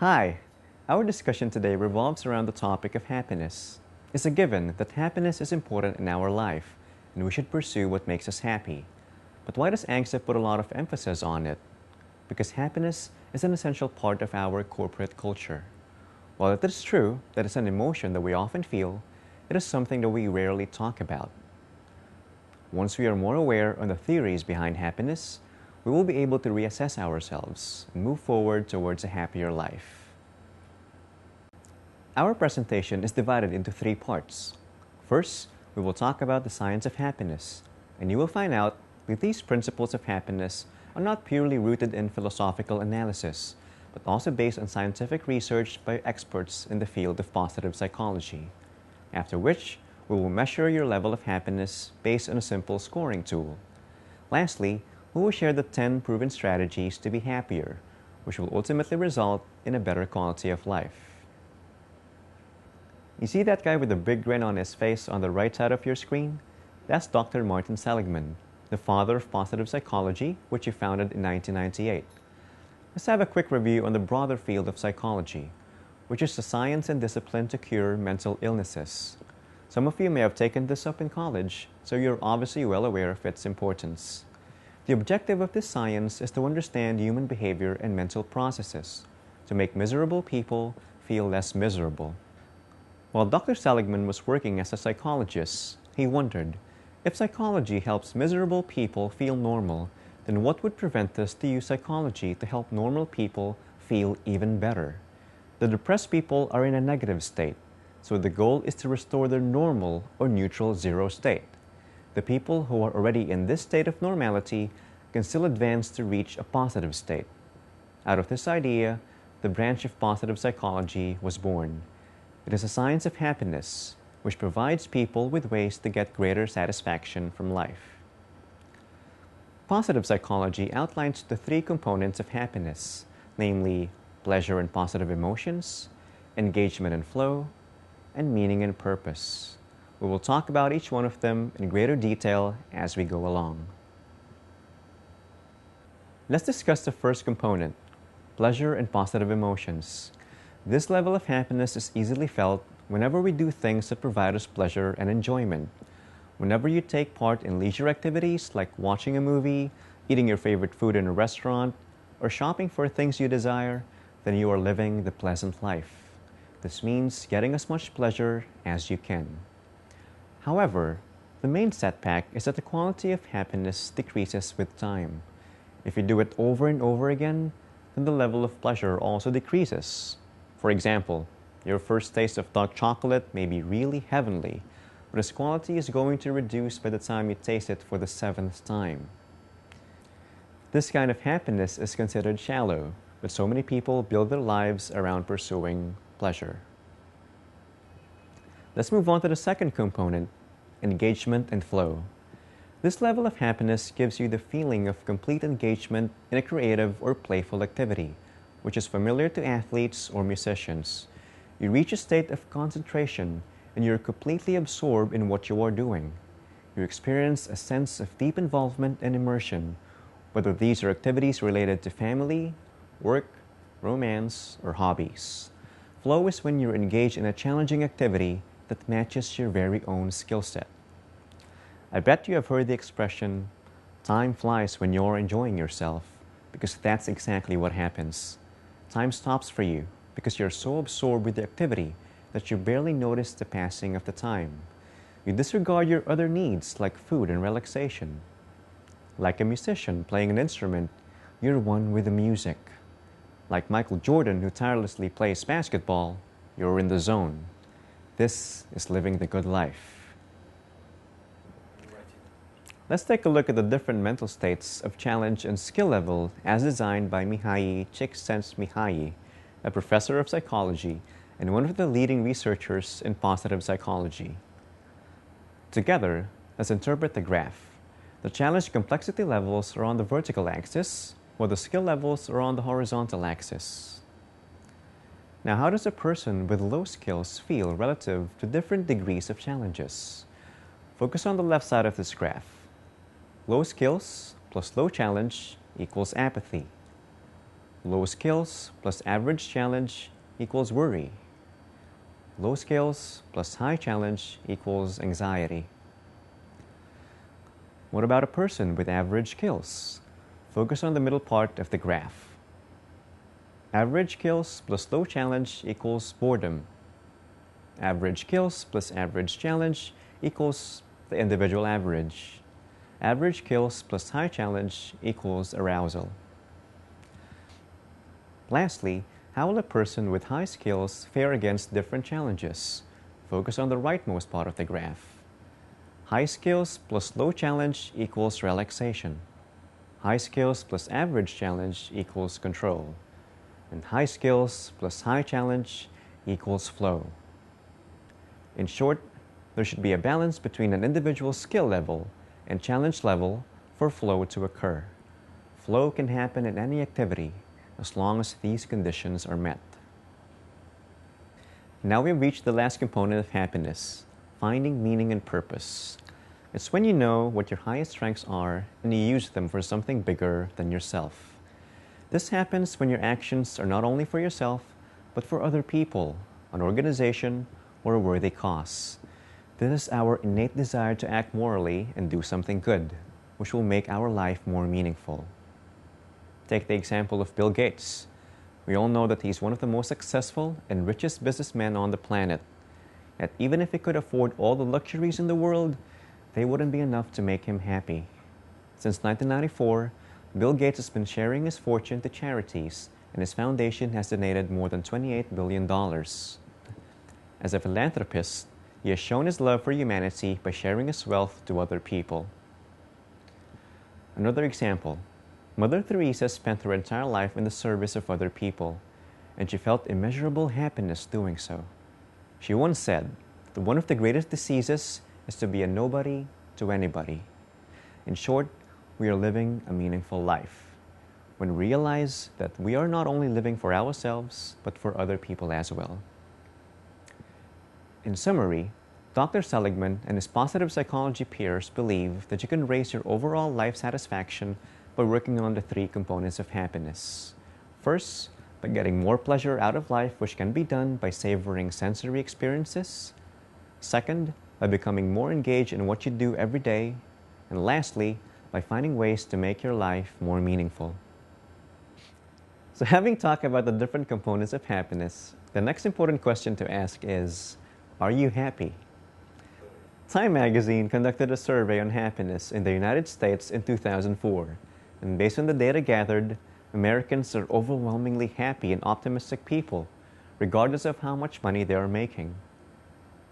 Hi! Our discussion today revolves around the topic of happiness. It's a given that happiness is important in our life, and we should pursue what makes us happy. But why does ANGSA put a lot of emphasis on it? Because happiness is an essential part of our corporate culture. While it is true that it's an emotion that we often feel, it is something that we rarely talk about. Once we are more aware on the theories behind happiness, we will be able to reassess ourselves and move forward towards a happier life. Our presentation is divided into three parts. First, we will talk about the science of happiness, and you will find out that these principles of happiness are not purely rooted in philosophical analysis, but also based on scientific research by experts in the field of positive psychology. After which, we will measure your level of happiness based on a simple scoring tool. Lastly, we will share the 10 proven strategies to be happier, which will ultimately result in a better quality of life. You see that guy with the big grin on his face on the right side of your screen? That's Dr. Martin Seligman, the father of positive psychology, which he founded in 1998. Let's have a quick review on the broader field of psychology, which is the science and discipline to cure mental illnesses. Some of you may have taken this up in college, so you're obviously well aware of its importance. The objective of this science is to understand human behavior and mental processes, to make miserable people feel less miserable. While Dr. Seligman was working as a psychologist, he wondered, if psychology helps miserable people feel normal, then what would prevent us to use psychology to help normal people feel even better? The depressed people are in a negative state, so the goal is to restore their normal or neutral zero state. The people who are already in this state of normality can still advance to reach a positive state. Out of this idea, the branch of positive psychology was born. It is a science of happiness, which provides people with ways to get greater satisfaction from life. Positive psychology outlines the three components of happiness, namely pleasure and positive emotions, engagement and flow, and meaning and purpose. We will talk about each one of them in greater detail as we go along. Let's discuss the first component, pleasure and positive emotions. This level of happiness is easily felt whenever we do things that provide us pleasure and enjoyment. Whenever you take part in leisure activities like watching a movie, eating your favorite food in a restaurant, or shopping for things you desire, then you are living the pleasant life. This means getting as much pleasure as you can. However, the main setback is that the quality of happiness decreases with time. If you do it over and over again, then the level of pleasure also decreases. For example, your first taste of dark chocolate may be really heavenly, but its quality is going to reduce by the time you taste it for the 7th time. This kind of happiness is considered shallow, but so many people build their lives around pursuing pleasure. Let's move on to the second component, engagement and flow. This level of happiness gives you the feeling of complete engagement in a creative or playful activity, which is familiar to athletes or musicians. You reach a state of concentration and you're completely absorbed in what you are doing. You experience a sense of deep involvement and immersion, whether these are activities related to family, work, romance, or hobbies. Flow is when you're engaged in a challenging activity that matches your very own skill set. I bet you have heard the expression, time flies when you're enjoying yourself, because that's exactly what happens. Time stops for you because you're so absorbed with the activity that you barely notice the passing of the time. You disregard your other needs like food and relaxation. Like a musician playing an instrument, you're one with the music. Like Michael Jordan, who tirelessly plays basketball, you're in the zone. This is living the good life. Let's take a look at the different mental states of challenge and skill level as designed by Mihaly Csikszentmihalyi, a professor of psychology and one of the leading researchers in positive psychology. Together, let's interpret the graph. The challenge complexity levels are on the vertical axis, while the skill levels are on the horizontal axis. Now, how does a person with low skills feel relative to different degrees of challenges? Focus on the left side of this graph. Low skills plus low challenge equals apathy. Low skills plus average challenge equals worry. Low skills plus high challenge equals anxiety. What about a person with average skills? Focus on the middle part of the graph. Average skills plus low challenge equals boredom. Average skills plus average challenge equals the individual average. Average skills plus high challenge equals arousal. Lastly, how will a person with high skills fare against different challenges? Focus on the rightmost part of the graph. High skills plus low challenge equals relaxation. High skills plus average challenge equals control. And high skills plus high challenge equals flow. In short, there should be a balance between an individual's skill level and challenge level for flow to occur. Flow can happen in any activity as long as these conditions are met. Now we've reached the last component of happiness, finding meaning and purpose. It's when you know what your highest strengths are and you use them for something bigger than yourself. This happens when your actions are not only for yourself, but for other people, an organization, or a worthy cause. This is our innate desire to act morally and do something good, which will make our life more meaningful. Take the example of Bill Gates. We all know that he's one of the most successful and richest businessmen on the planet. Yet even if he could afford all the luxuries in the world, they wouldn't be enough to make him happy. Since 1994, Bill Gates has been sharing his fortune to charities, and his foundation has donated more than $28 billion. As a philanthropist, he has shown his love for humanity by sharing his wealth to other people. Another example, Mother Teresa spent her entire life in the service of other people, and she felt immeasurable happiness doing so. She once said that one of the greatest diseases is to be a nobody to anybody. In short, we are living a meaningful life when we realize that we are not only living for ourselves, but for other people as well. In summary, Dr. Seligman and his positive psychology peers believe that you can raise your overall life satisfaction by working on the three components of happiness. First, by getting more pleasure out of life, which can be done by savoring sensory experiences. Second, by becoming more engaged in what you do every day. And lastly, by finding ways to make your life more meaningful. So having talked about the different components of happiness, the next important question to ask is, are you happy? Time magazine conducted a survey on happiness in the United States in 2004, and based on the data gathered, Americans are overwhelmingly happy and optimistic people, regardless of how much money they are making.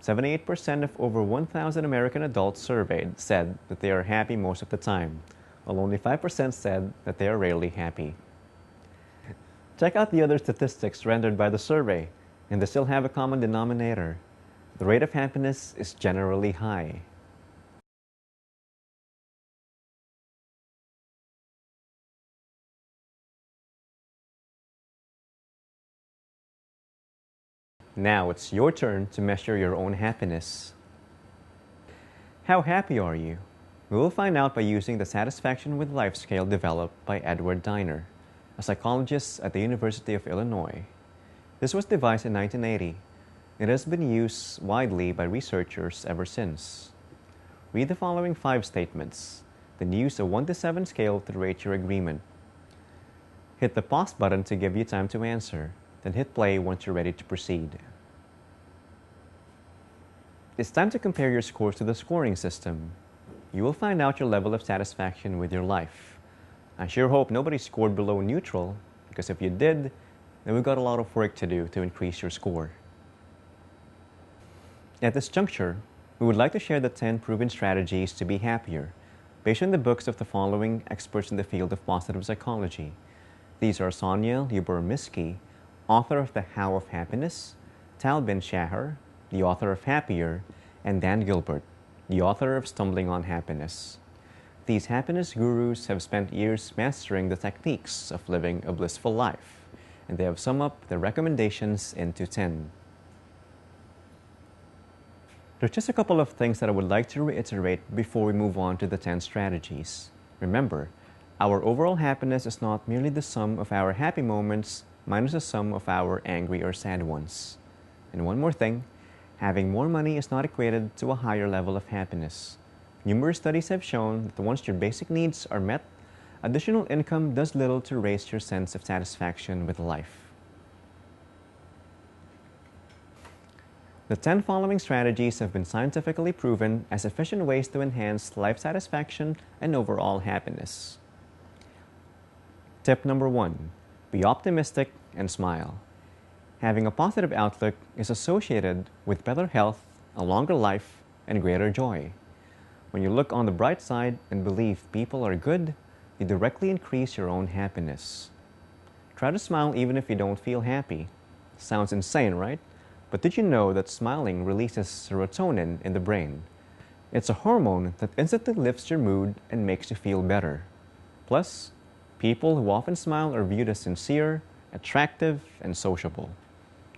78% of over 1,000 American adults surveyed said that they are happy most of the time, while only 5% said that they are rarely happy. Check out the other statistics rendered by the survey, and they still have a common denominator. The rate of happiness is generally high. Now it's your turn to measure your own happiness. How happy are you? We will find out by using the Satisfaction with Life scale developed by Edward Diner, a psychologist at the University of Illinois. This was devised in 1980. It has been used widely by researchers ever since. Read the following 5 statements, then use a 1 to 7 scale to rate your agreement. Hit the pause button to give you time to answer, then hit play once you're ready to proceed. It's time to compare your scores to the scoring system. You will find out your level of satisfaction with your life. I sure hope nobody scored below neutral, because if you did, then we've got a lot of work to do to increase your score. At this juncture, we would like to share the 10 proven strategies to be happier, based on the books of the following experts in the field of positive psychology. These are Sonia Lyubomirsky, author of The How of Happiness, Tal Ben-Shahar, the author of Happier, and Dan Gilbert, the author of Stumbling on Happiness. These happiness gurus have spent years mastering the techniques of living a blissful life, and they have summed up their recommendations into 10. There's just a couple of things that I would like to reiterate before we move on to the 10 strategies. Remember, Our overall happiness is not merely the sum of our happy moments minus the sum of our angry or sad ones. And one more thing, having more money is not equated to a higher level of happiness. Numerous studies have shown that once your basic needs are met, additional income does little to raise your sense of satisfaction with life. The 10 following strategies have been scientifically proven as efficient ways to enhance life satisfaction and overall happiness. Tip number 1. Be optimistic and smile. Having a positive outlook is associated with better health, a longer life, and greater joy. When you look on the bright side and believe people are good, you directly increase your own happiness. Try to smile even if you don't feel happy. Sounds insane, right? But did you know that smiling releases serotonin in the brain? It's a hormone that instantly lifts your mood and makes you feel better. Plus, people who often smile are viewed as sincere, attractive, and sociable.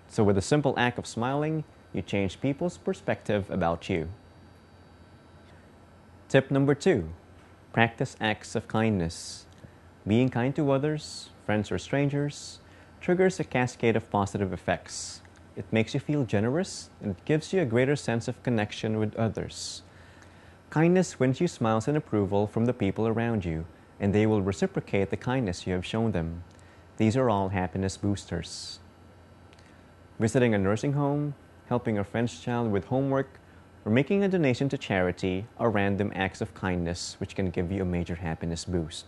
So with a simple act of smiling, you change people's perspective about you. Tip number 2. Practice acts of kindness. Being kind to others, friends or strangers, triggers a cascade of positive effects. It makes you feel generous and it gives you a greater sense of connection with others. Kindness wins you smiles and approval from the people around you, and they will reciprocate the kindness you have shown them. These are all happiness boosters. Visiting a nursing home, helping a friend's child with homework, or making a donation to charity are random acts of kindness which can give you a major happiness boost.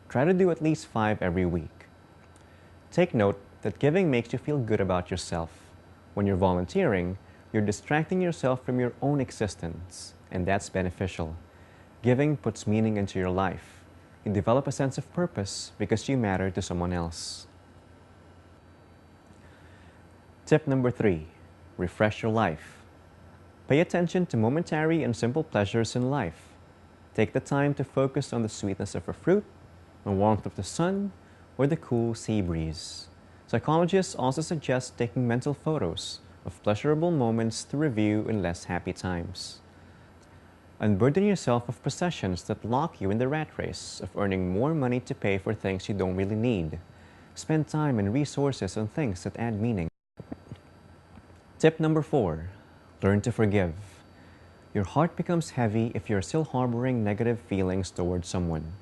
Try to do at least 5 every week. Take note that giving makes you feel good about yourself. When you're volunteering, you're distracting yourself from your own existence, and that's beneficial. Giving puts meaning into your life. You develop a sense of purpose because you matter to someone else. Tip number 3. Refresh your life. Pay attention to momentary and simple pleasures in life. Take the time to focus on the sweetness of a fruit, the warmth of the sun, or the cool sea breeze. Psychologists also suggest taking mental photos of pleasurable moments to review in less happy times. Unburden yourself of possessions that lock you in the rat race of earning more money to pay for things you don't really need. Spend time and resources on things that add meaning. Tip number 4. Learn to forgive. Your heart becomes heavy if you're still harboring negative feelings towards someone.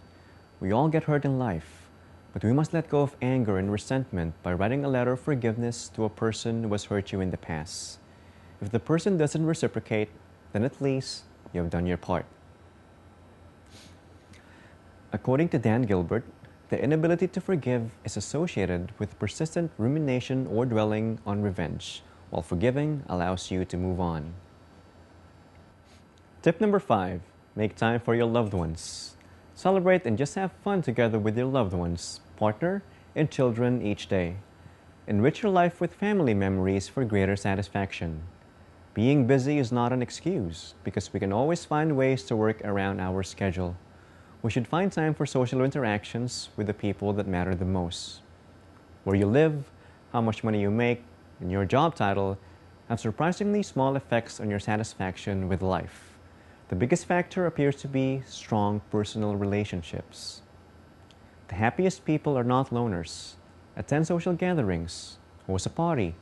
We all get hurt in life, but we must let go of anger and resentment by writing a letter of forgiveness to a person who has hurt you in the past. If the person doesn't reciprocate, then at least you have done your part. According to Dan Gilbert, the inability to forgive is associated with persistent rumination or dwelling on revenge, while forgiving allows you to move on. Tip number 5. Make time for your loved ones. Celebrate and just have fun together with your loved ones, partner, and children each day. Enrich your life with family memories for greater satisfaction. Being busy is not an excuse because we can always find ways to work around our schedule. We should find time for social interactions with the people that matter the most. Where you live, how much money you make, and your job title have surprisingly small effects on your satisfaction with life. The biggest factor appears to be strong personal relationships. The happiest people are not loners. Attend social gatherings, host a party,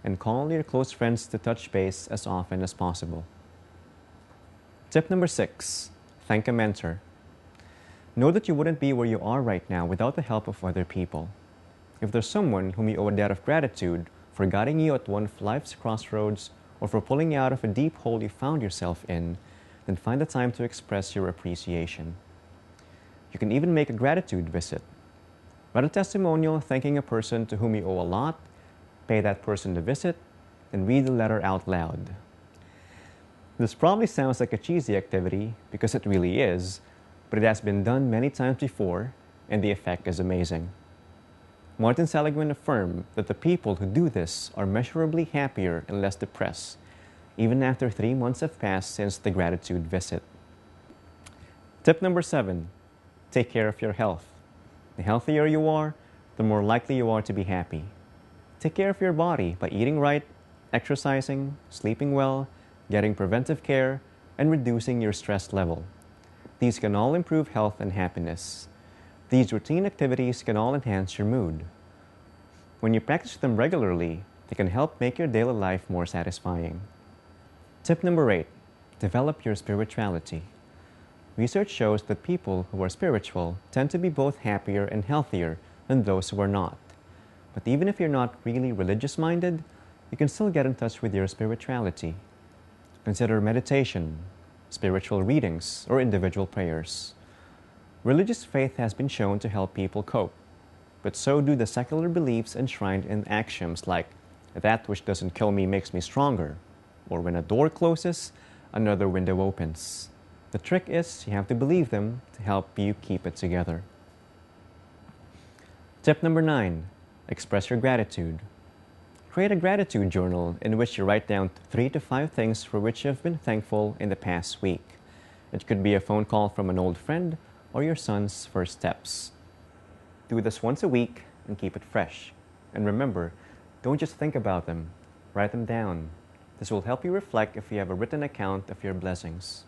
and call your close friends to touch base as often as possible. Tip number 6. Thank a mentor. Know that you wouldn't be where you are right now without the help of other people. If there's someone whom you owe a debt of gratitude for guiding you at one of life's crossroads or for pulling you out of a deep hole you found yourself in, then find the time to express your appreciation. You can even make a gratitude visit. Write a testimonial thanking a person to whom you owe a lot, pay that person to visit, and read the letter out loud. This probably sounds like a cheesy activity because it really is, but it has been done many times before, and the effect is amazing. Martin Seligman affirmed that the people who do this are measurably happier and less depressed, even after 3 months have passed since the gratitude visit. Tip number 7. Take care of your health. The healthier you are, the more likely you are to be happy. Take care of your body by eating right, exercising, sleeping well, getting preventive care, and reducing your stress level. These can all improve health and happiness. These routine activities can all enhance your mood. When you practice them regularly, they can help make your daily life more satisfying. Tip number 8, develop your spirituality. Research shows that people who are spiritual tend to be both happier and healthier than those who are not. But even if you're not really religious minded, you can still get in touch with your spirituality. Consider meditation, spiritual readings, or individual prayers. Religious faith has been shown to help people cope, but so do the secular beliefs enshrined in axioms like, that which doesn't kill me makes me stronger, or when a door closes, another window opens. The trick is you have to believe them to help you keep it together. Tip number 9, express your gratitude. Create a gratitude journal in which you write down 3 to 5 things for which you have been thankful in the past week. It could be a phone call from an old friend or your son's first steps. Do this once a week and keep it fresh. And remember, don't just think about them, write them down. This will help you reflect if you have a written account of your blessings.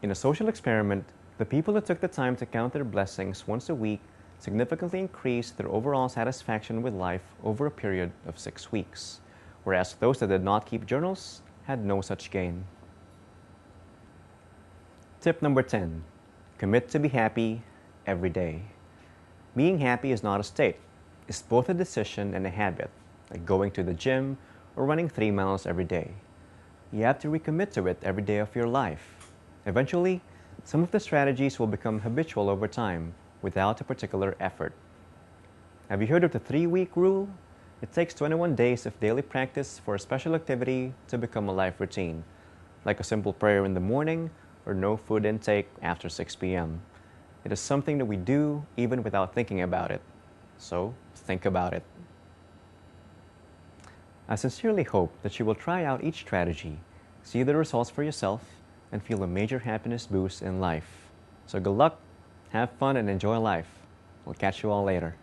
In a social experiment, the people who took the time to count their blessings once a week significantly increased their overall satisfaction with life over a period of 6 weeks, whereas those that did not keep journals had no such gain. Tip number 10, commit to be happy every day. Being happy is not a state. It's both a decision and a habit, like going to the gym or running 3 miles every day. You have to recommit to it every day of your life. Eventually, some of the strategies will become habitual over time without a particular effort. Have you heard of the 3-week rule? It takes 21 days of daily practice for a special activity to become a life routine, like a simple prayer in the morning or no food intake after 6 p.m. It is something that we do even without thinking about it. So, think about it. I sincerely hope that you will try out each strategy, see the results for yourself, and feel a major happiness boost in life. So good luck, have fun, and enjoy life. We'll catch you all later.